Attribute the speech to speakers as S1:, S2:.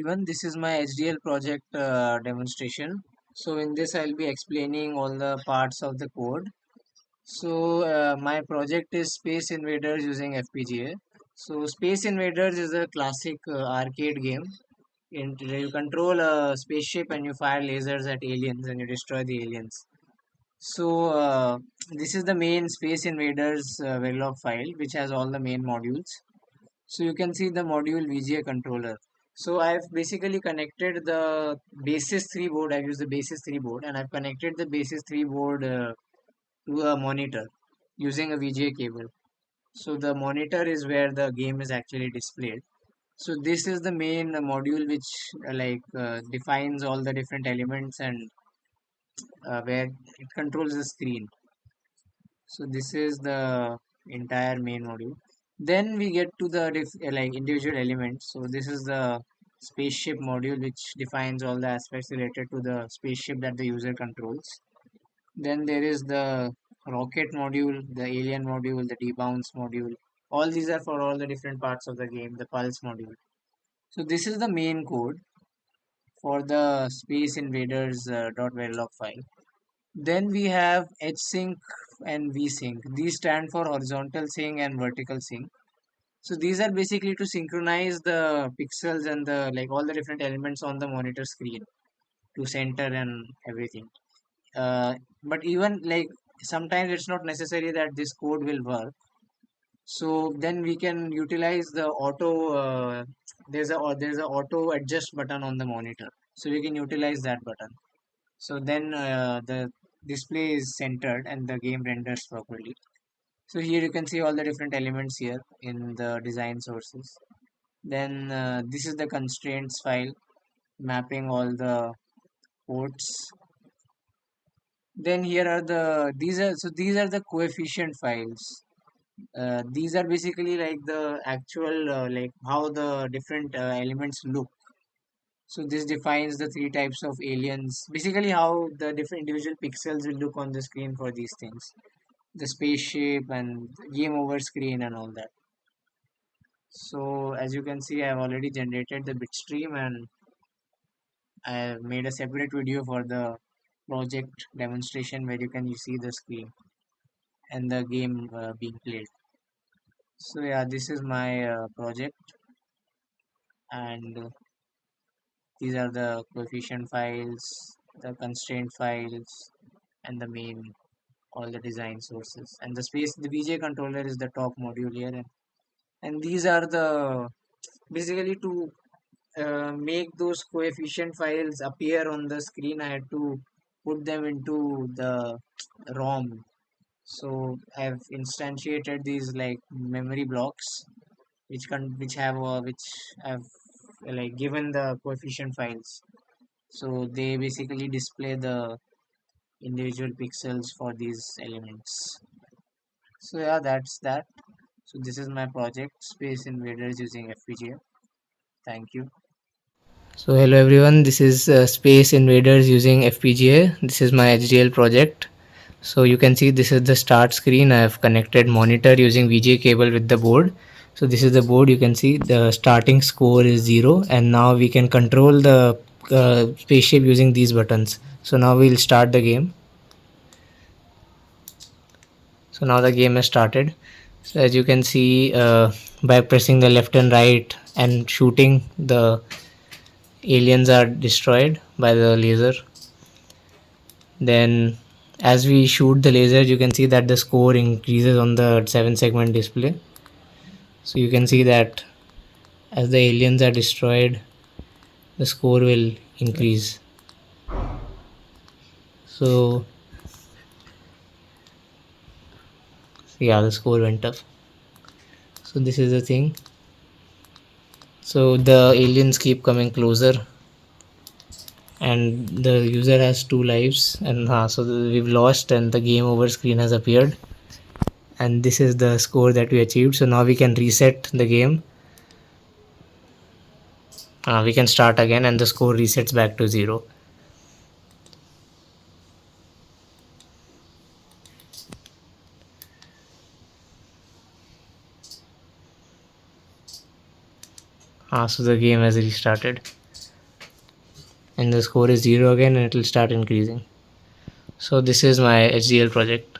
S1: everyone, this is my HDL project demonstration. So in this I'll be explaining all the parts of the code. So my project is Space Invaders using FPGA. So Space Invaders is a classic arcade game. You control a spaceship and you fire lasers at aliens and you destroy the aliens. So this is the main Space Invaders Verilog file which has all the main modules. So you can see the module VGA controller. So I've basically connected the Basys 3 board. I've used the Basys 3 board and I've connected the Basys 3 board to a monitor using a VGA cable. So the monitor is where the game is actually displayed. So this is the main module which defines all the different elements and where it controls the screen. So this is the entire main module. Then we get to the individual elements. So this is the spaceship module which defines all the aspects related to the spaceship that the user controls. Then there is the rocket module, the alien module, the debounce module. All these are for all the different parts of the game, the pulse module. So this is the main code for the Space Invaders .verilog file. Then we have HSync and VSync. These stand for horizontal sync and vertical sync. So these are basically to synchronize the pixels and the all the different elements on the monitor screen to center and everything. But even sometimes it's not necessary that this code will work. So then we can utilize the auto. There's a auto adjust button on the monitor, so we can utilize that button. So then the display is centered and the game renders properly. So here you can see all the different elements here in the design sources. Then this is the constraints file mapping all the ports. Then here are these are the coefficient files. These are basically like the actual how the different elements look. So this defines the three types of aliens. Basically how the different individual pixels will look on the screen for these things. The spaceship and game over screen and all that. So as you can see, I have already generated the bitstream and I have made a separate video for the project demonstration where you can see the screen and the game being played. So yeah, this is my project and these are the coefficient files, the constraint files and the main all the design sources and the VGA controller is the top module here and these are the basically to make those coefficient files appear on the screen. I had to put them into the ROM. So I've instantiated these like memory blocks which have given the coefficient files. So they basically display the individual pixels for these elements. So yeah, that's that. So this is my project, Space Invaders using FPGA. Thank you.
S2: So hello everyone, this is Space Invaders using FPGA. This is my HDL project. So you can see this is the start screen. I have connected monitor using VGA cable with the board. So this is the board. You can see the starting score is 0 and now we can control the spaceship using these buttons. So now we'll start the game. So now the game has started. So as you can see, by pressing the left and right and shooting, the aliens are destroyed by the laser. Then as we shoot the laser, you can see that the score increases on the 7 segment display. So you can see that as the aliens are destroyed, the score will increase. So yeah, the score went up. So this is the thing. So the aliens keep coming closer and the user has 2 lives and so we've lost and the game over screen has appeared, and this is the score that we achieved. So now we can reset the game. We can start again and the score resets back to 0. So the game has restarted. and the score is 0 again, and it will start increasing. So this is my HDL project.